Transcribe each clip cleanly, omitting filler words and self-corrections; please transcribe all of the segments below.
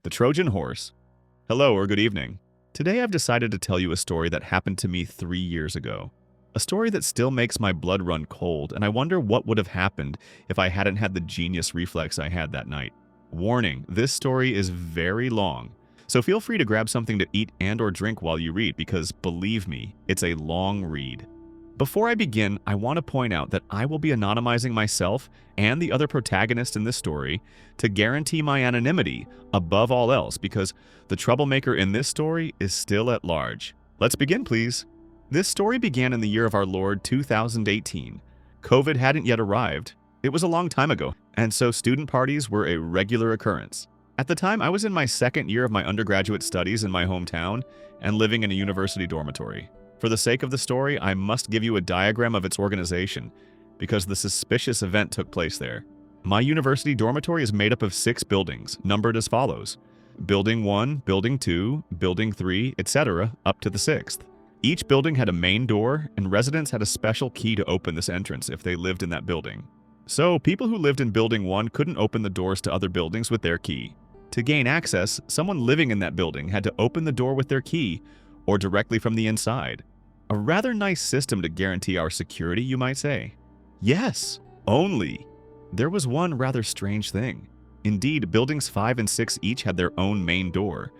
The Trojan Horse. Hello or good evening. Today I've decided to tell you a story that happened to me 3 years ago. A story that still makes my blood run cold, and I wonder what would have happened if I hadn't had the genius reflex I had that night. Warning, this story is very long, so feel free to grab something to eat and or drink while you read because, believe me, it's a long read. Before I begin, I want to point out that I will be anonymizing myself and the other protagonist in this story to guarantee my anonymity above all else because the troublemaker in this story is still at large. Let's begin, please. This story began in the year of our Lord 2018. COVID hadn't yet arrived. It was a long time ago, and so student parties were a regular occurrence. At the time, I was in my second year of my undergraduate studies in my hometown and living in a university dormitory. For the sake of the story, I must give you a diagram of its organization, because the suspicious event took place there. My university dormitory is made up of 6 buildings, numbered as follows: Building 1, Building 2, Building 3, etc., up to the 6th. Each building had a main door, and residents had a special key to open this entrance if they lived in that building. So, people who lived in Building 1 couldn't open the doors to other buildings with their key. To gain access, someone living in that building had to open the door with their key, or directly from the inside. A rather nice system to guarantee our security, you might say. Yes, only. There was one rather strange thing. Indeed, buildings 5 and 6 each had their own main door,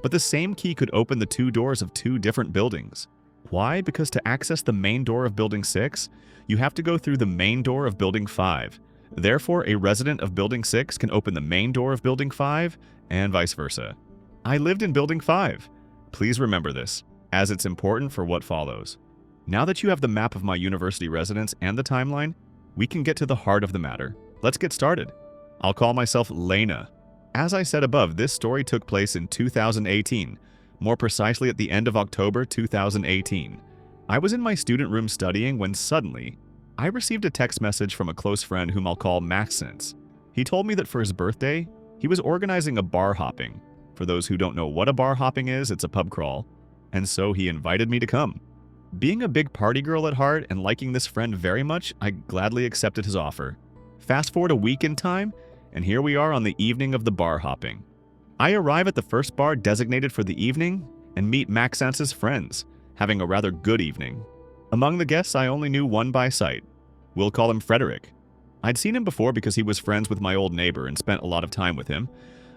but the same key could open the 2 doors of 2 different buildings. Why? Because to access the main door of Building 6, you have to go through the main door of Building 5. Therefore, a resident of Building 6 can open the main door of Building 5, and vice versa. I lived in Building 5. Please remember this, as it's important for what follows. Now that you have the map of my university residence and the timeline, we can get to the heart of the matter. Let's get started. I'll call myself Lena. As I said above, this story took place in 2018, more precisely at the end of October 2018. I was in my student room studying when suddenly, I received a text message from a close friend whom I'll call Maxence. He told me that for his birthday, he was organizing a bar hopping. For those who don't know what a bar hopping is, it's a pub crawl. And so he invited me to come. Being a big party girl at heart and liking this friend very much, I gladly accepted his offer. Fast forward a week in time, and here we are on the evening of the bar hopping. I arrive at the first bar designated for the evening and meet Maxence's friends, having a rather good evening. Among the guests, I only knew one by sight. We'll call him Frederick. I'd seen him before because he was friends with my old neighbor and spent a lot of time with him,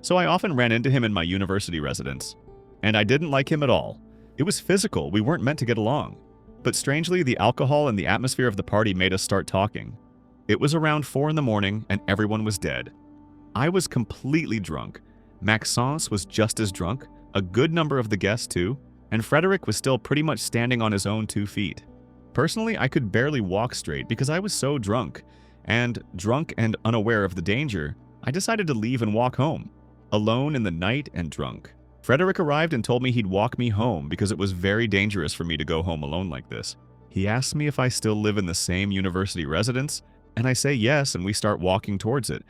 so I often ran into him in my university residence. And I didn't like him at all. It was physical, we weren't meant to get along. But strangely, the alcohol and the atmosphere of the party made us start talking. It was around 4 in the morning and everyone was dead. I was completely drunk. Maxence was just as drunk, a good number of the guests too, and Frederick was still pretty much standing on his own 2 feet. Personally, I could barely walk straight because I was so drunk, and drunk and unaware of the danger, I decided to leave and walk home, alone in the night and drunk. Frederick arrived and told me he'd walk me home because it was very dangerous for me to go home alone like this. He asked me if I still live in the same university residence, and I say yes, and we start walking towards it,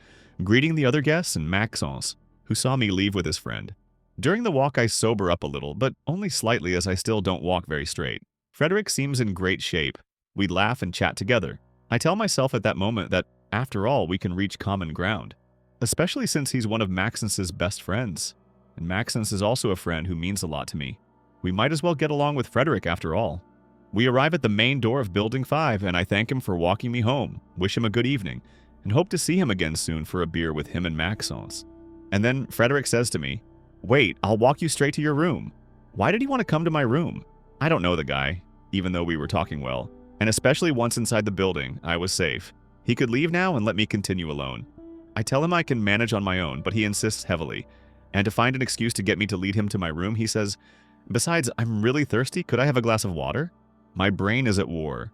greeting the other guests and Maxence, who saw me leave with his friend. During the walk, I sober up a little, but only slightly as I still don't walk very straight. Frederick seems in great shape. We laugh and chat together. I tell myself at that moment that, after all, we can reach common ground, especially since he's one of Maxence's best friends. And Maxence is also a friend who means a lot to me. We might as well get along with Frederick after all. We arrive at the main door of Building 5 and I thank him for walking me home, wish him a good evening, and hope to see him again soon for a beer with him and Maxence. And then Frederick says to me, "Wait, I'll walk you straight to your room." Why did he want to come to my room? I don't know the guy, even though we were talking well. And especially once inside the building, I was safe. He could leave now and let me continue alone. I tell him I can manage on my own, but he insists heavily. And to find an excuse to get me to lead him to my room, he says, "Besides, I'm really thirsty. Could I have a glass of water?" My brain is at war.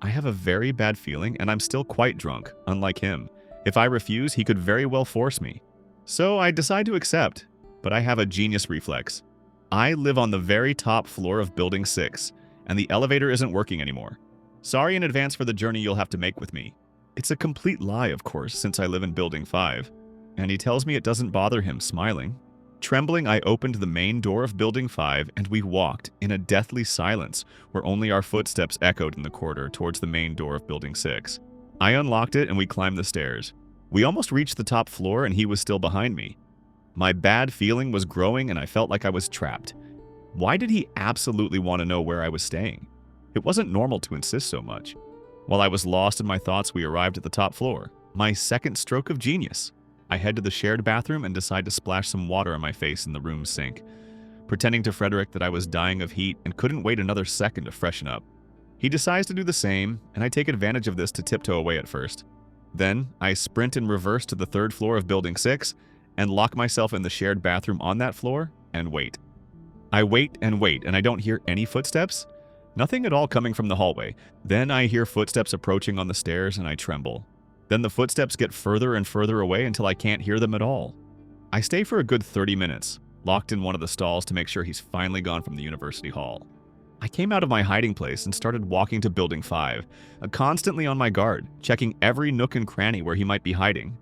I have a very bad feeling, and I'm still quite drunk, unlike him. If I refuse, he could very well force me. So I decide to accept, but I have a genius reflex. I live on the very top floor of Building 6, and the elevator isn't working anymore. Sorry in advance for the journey you'll have to make with me. It's a complete lie, of course, since I live in Building 5. And he tells me it doesn't bother him, smiling. Trembling, I opened the main door of Building 5 and we walked in a deathly silence where only our footsteps echoed in the corridor towards the main door of Building 6. I unlocked it and we climbed the stairs. We almost reached the top floor and he was still behind me. My bad feeling was growing and I felt like I was trapped. Why did he absolutely want to know where I was staying? It wasn't normal to insist so much. While I was lost in my thoughts, we arrived at the top floor. My second stroke of genius. I head to the shared bathroom and decide to splash some water on my face in the room's sink, pretending to Frederick that I was dying of heat and couldn't wait another second to freshen up. He decides to do the same, and I take advantage of this to tiptoe away at first. Then, I sprint in reverse to the third floor of Building 6 and lock myself in the shared bathroom on that floor and wait. I wait, and I don't hear any footsteps. Nothing at all coming from the hallway. Then I hear footsteps approaching on the stairs and I tremble. Then the footsteps get further and further away until I can't hear them at all. I stay for a good 30 minutes, locked in one of the stalls to make sure he's finally gone from the university hall. I came out of my hiding place and started walking to Building 5, constantly on my guard, checking every nook and cranny where he might be hiding.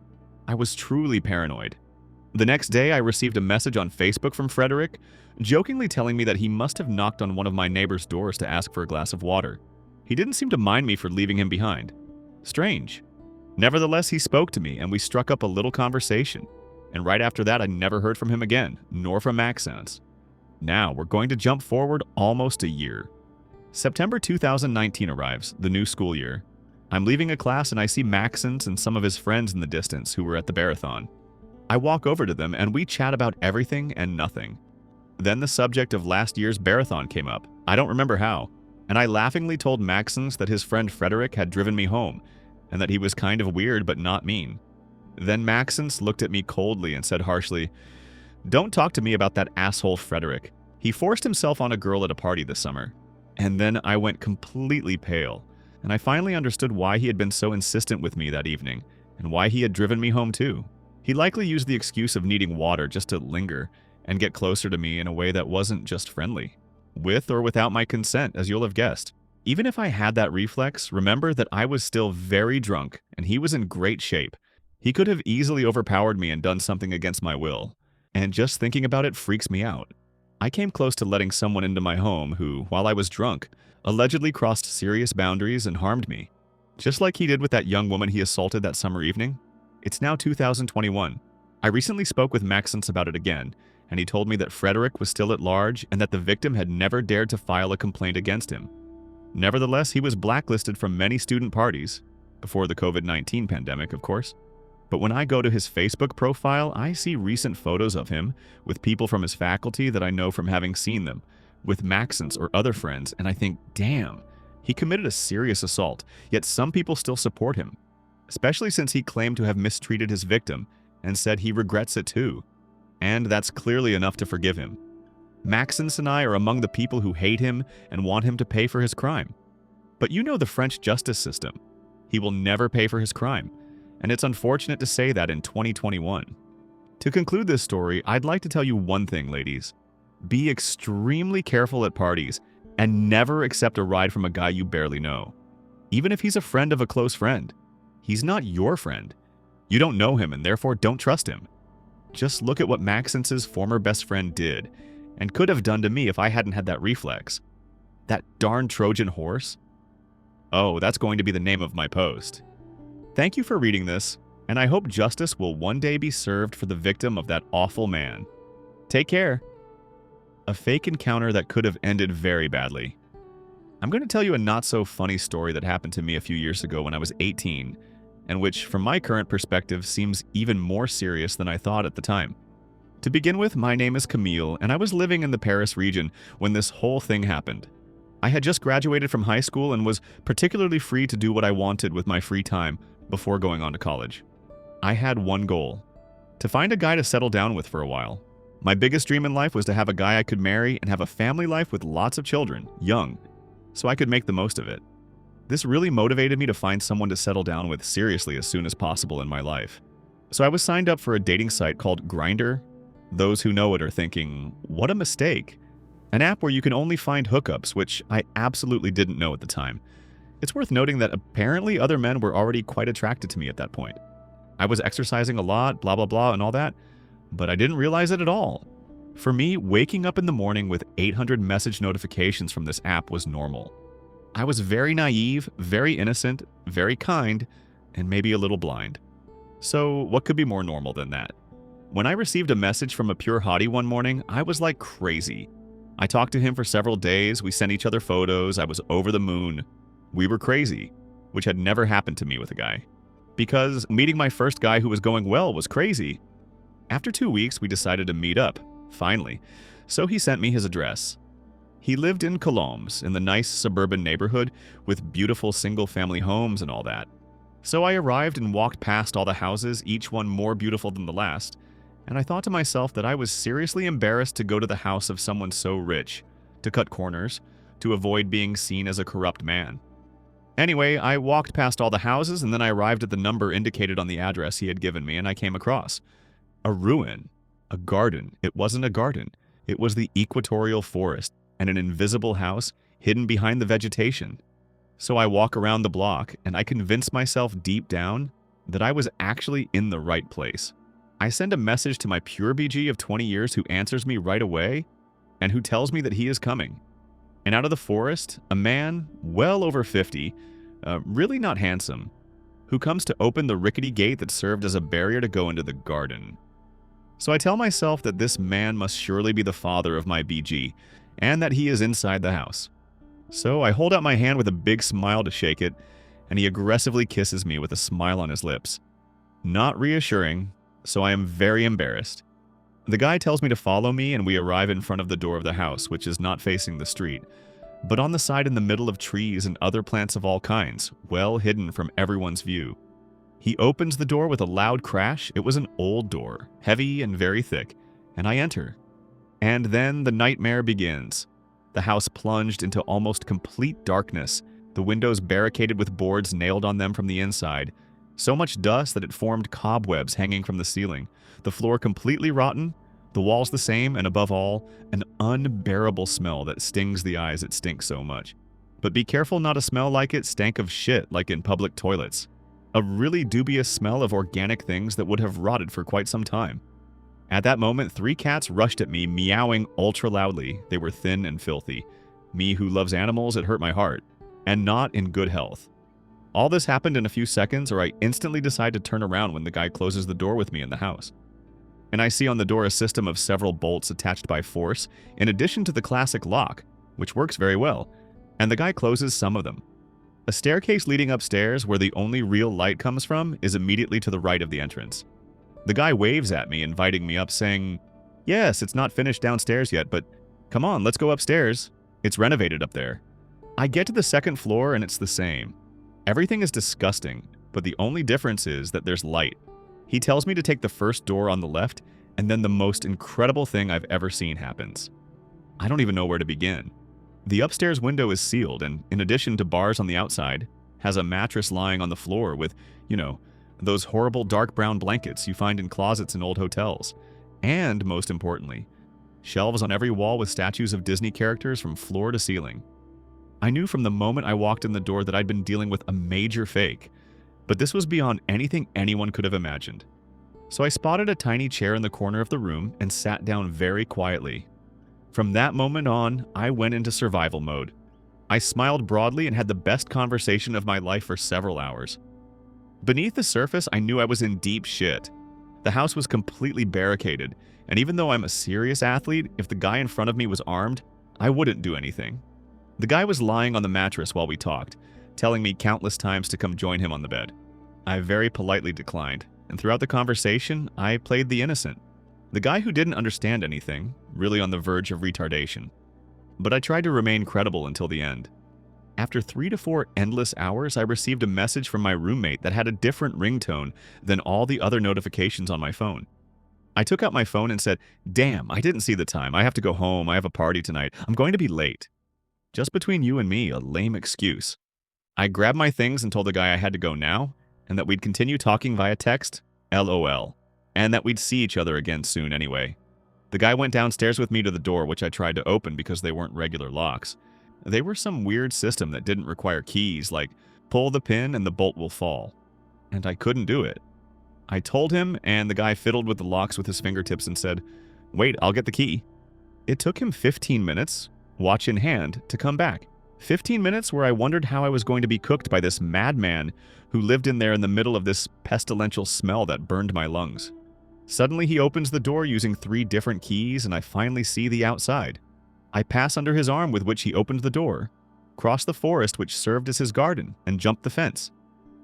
I was truly paranoid. The next day, I received a message on Facebook from Frederick, jokingly telling me that he must have knocked on one of my neighbor's doors to ask for a glass of water. He didn't seem to mind me for leaving him behind. Strange. Nevertheless, he spoke to me and we struck up a little conversation. And right after that, I never heard from him again, nor from Maxence. Now, we're going to jump forward almost a year. September 2019 arrives, the new school year. I'm leaving a class and I see Maxence and some of his friends in the distance who were at the marathon. I walk over to them and we chat about everything and nothing. Then the subject of last year's marathon came up. I don't remember how. And I laughingly told Maxence that his friend Frederick had driven me home and that he was kind of weird but not mean. Then Maxence looked at me coldly and said harshly, "Don't talk to me about that asshole Frederick. He forced himself on a girl at a party this summer." And then I went completely pale, and I finally understood why he had been so insistent with me that evening, and why he had driven me home too. He likely used the excuse of needing water just to linger and get closer to me in a way that wasn't just friendly. With or without my consent, as you'll have guessed. Even if I had that reflex, remember that I was still very drunk, and he was in great shape. He could have easily overpowered me and done something against my will. And just thinking about it freaks me out. I came close to letting someone into my home who, while I was drunk, allegedly crossed serious boundaries and harmed me. Just like he did with that young woman he assaulted that summer evening. It's now 2021. I recently spoke with Maxence about it again, and he told me that Frederick was still at large and that the victim had never dared to file a complaint against him. Nevertheless, he was blacklisted from many student parties, before the COVID-19 pandemic, of course. But when I go to his Facebook profile, I see recent photos of him with people from his faculty that I know from having seen them, with Maxence or other friends, and I think, damn, he committed a serious assault, yet some people still support him, especially since he claimed to have mistreated his victim and said he regrets it too. And that's clearly enough to forgive him. Maxence and I are among the people who hate him and want him to pay for his crime. But you know the French justice system. He will never pay for his crime. And it's unfortunate to say that in 2021. To conclude this story, I'd like to tell you one thing, ladies. Be extremely careful at parties and never accept a ride from a guy you barely know. Even if he's a friend of a close friend. He's not your friend. You don't know him and therefore don't trust him. Just look at what Maxence's former best friend did and could have done to me if I hadn't had that reflex. That darn Trojan horse. Oh, that's going to be the name of my post. Thank you for reading this, and I hope justice will one day be served for the victim of that awful man. Take care. A fake encounter that could have ended very badly. I'm going to tell you a not-so-funny story that happened to me a few years ago when I was 18, and which, from my current perspective, seems even more serious than I thought at the time. To begin with, my name is Camille, and I was living in the Paris region when this whole thing happened. I had just graduated from high school and was particularly free to do what I wanted with my free time before going on to college. I had one goal: to find a guy to settle down with for a while. My biggest dream in life was to have a guy I could marry and have a family life with lots of children, young, so I could make the most of it. This really motivated me to find someone to settle down with seriously as soon as possible in my life. So I was signed up for a dating site called Grindr. Those who know it are thinking, what a mistake. An app where you can only find hookups, which I absolutely didn't know at the time. It's worth noting that apparently other men were already quite attracted to me at that point. I was exercising a lot, blah blah blah and all that, but I didn't realize it at all. For me, waking up in the morning with 800 message notifications from this app was normal. I was very naive, very innocent, very kind, and maybe a little blind. So what could be more normal than that? When I received a message from a pure hottie one morning, I was like crazy. I talked to him for several days, we sent each other photos, I was over the moon. We were crazy, which had never happened to me with a guy. Because meeting my first guy who was going well was crazy. After 2 weeks, we decided to meet up, finally. So he sent me his address. He lived in Colombes, in the nice suburban neighborhood with beautiful single-family homes and all that. So I arrived and walked past all the houses, each one more beautiful than the last, and I thought to myself that I was seriously embarrassed to go to the house of someone so rich, to cut corners, to avoid being seen as a corrupt man. Anyway, I walked past all the houses and then I arrived at the number indicated on the address he had given me, and I came across a ruin, a garden. It wasn't a garden. It was the equatorial forest and an invisible house hidden behind the vegetation. So I walk around the block and I convince myself deep down that I was actually in the right place. I send a message to my pure BG of 20 years who answers me right away and who tells me that he is coming. And out of the forest, a man, well over 50, really not handsome, who comes to open the rickety gate that served as a barrier to go into the garden. So I tell myself that this man must surely be the father of my BG, and that he is inside the house. So I hold out my hand with a big smile to shake it, and he aggressively kisses me with a smile on his lips. Not reassuring, so I am very embarrassed. The guy tells me to follow me, and we arrive in front of the door of the house, which is not facing the street, but on the side in the middle of trees and other plants of all kinds, well hidden from everyone's view. He opens the door with a loud crash. It was an old door, heavy and very thick, and I enter. And then the nightmare begins. The house plunged into almost complete darkness, the windows barricaded with boards nailed on them from the inside, so much dust that it formed cobwebs hanging from the ceiling, the floor completely rotten, the walls the same, and above all, an unbearable smell that stings the eyes, it stinks so much. But be careful not to smell like it stank of shit like in public toilets. A really dubious smell of organic things that would have rotted for quite some time. At that moment, 3 cats rushed at me, meowing ultra loudly. They were thin and filthy. Me who loves animals, it hurt my heart. And not in good health. All this happened in a few seconds, or I instantly decide to turn around when the guy closes the door with me in the house. And I see on the door a system of several bolts attached by force, in addition to the classic lock, which works very well, and the guy closes some of them. A staircase leading upstairs, where the only real light comes from, is immediately to the right of the entrance. The guy waves at me, inviting me up, saying, "Yes, it's not finished downstairs yet, but come on, let's go upstairs. It's renovated up there." I get to the 2nd floor and it's the same. Everything is disgusting, but the only difference is that there's light. He tells me to take the first door on the left, and then the most incredible thing I've ever seen happens. I don't even know where to begin. The upstairs window is sealed, and in addition to bars on the outside, has a mattress lying on the floor with, those horrible dark brown blankets you find in closets in old hotels. And, most importantly, shelves on every wall with statues of Disney characters from floor to ceiling. I knew from the moment I walked in the door that I'd been dealing with a major fake, but this was beyond anything anyone could have imagined. So I spotted a tiny chair in the corner of the room and sat down very quietly. From that moment on, I went into survival mode. I smiled broadly and had the best conversation of my life for several hours. Beneath the surface, I knew I was in deep shit. The house was completely barricaded, and even though I'm a serious athlete, if the guy in front of me was armed, I wouldn't do anything. The guy was lying on the mattress while we talked, telling me countless times to come join him on the bed. I very politely declined, and throughout the conversation, I played the innocent. The guy who didn't understand anything, really on the verge of retardation. But I tried to remain credible until the end. After 3 to 4 endless hours, I received a message from my roommate that had a different ringtone than all the other notifications on my phone. I took out my phone and said, "Damn, I didn't see the time. I have to go home. I have a party tonight. I'm going to be late." Just between you and me, a lame excuse. I grabbed my things and told the guy I had to go now, and that we'd continue talking via text, LOL, and that we'd see each other again soon anyway. The guy went downstairs with me to the door, which I tried to open because they weren't regular locks. They were some weird system that didn't require keys, like pull the pin and the bolt will fall. And I couldn't do it. I told him, and the guy fiddled with the locks with his fingertips and said, "Wait, I'll get the key." It took him 15 minutes, watch in hand, to come back. 15 minutes where I wondered how I was going to be cooked by this madman who lived in there in the middle of this pestilential smell that burned my lungs. Suddenly, he opens the door using 3 different keys, and I finally see the outside. I pass under his arm with which he opened the door, cross the forest which served as his garden, and jump the fence.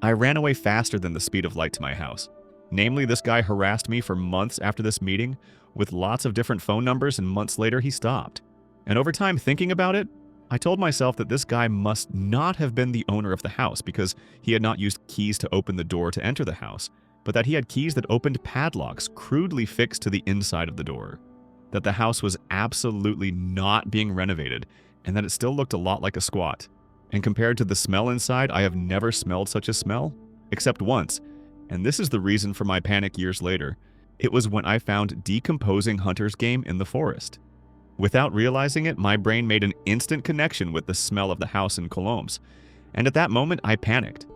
I ran away faster than the speed of light to my house. Namely, this guy harassed me for months after this meeting with lots of different phone numbers, and months later he stopped. And over time, thinking about it, I told myself that this guy must not have been the owner of the house because he had not used keys to open the door to enter the house, but that he had keys that opened padlocks crudely fixed to the inside of the door. That the house was absolutely not being renovated, and that it still looked a lot like a squat. And compared to the smell inside, I have never smelled such a smell, except once, and this is the reason for my panic years later. It was when I found decomposing hunter's game in the forest. Without realizing it, my brain made an instant connection with the smell of the house in Colombes, and at that moment I panicked.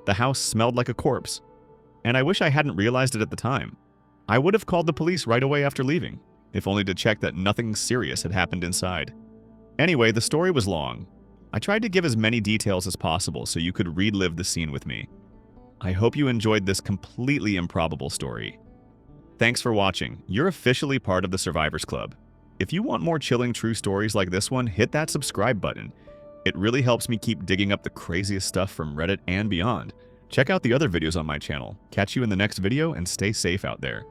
The house smelled like a corpse, and I wish I hadn't realized it at the time. I would have called the police right away after leaving, if only to check that nothing serious had happened inside. Anyway, the story was long. I tried to give as many details as possible so you could relive the scene with me. I hope you enjoyed this completely improbable story. Thanks for watching. You're officially part of the Survivors Club. If you want more chilling true stories like this one, hit that subscribe button. It really helps me keep digging up the craziest stuff from Reddit and beyond. Check out the other videos on my channel. Catch you in the next video and stay safe out there.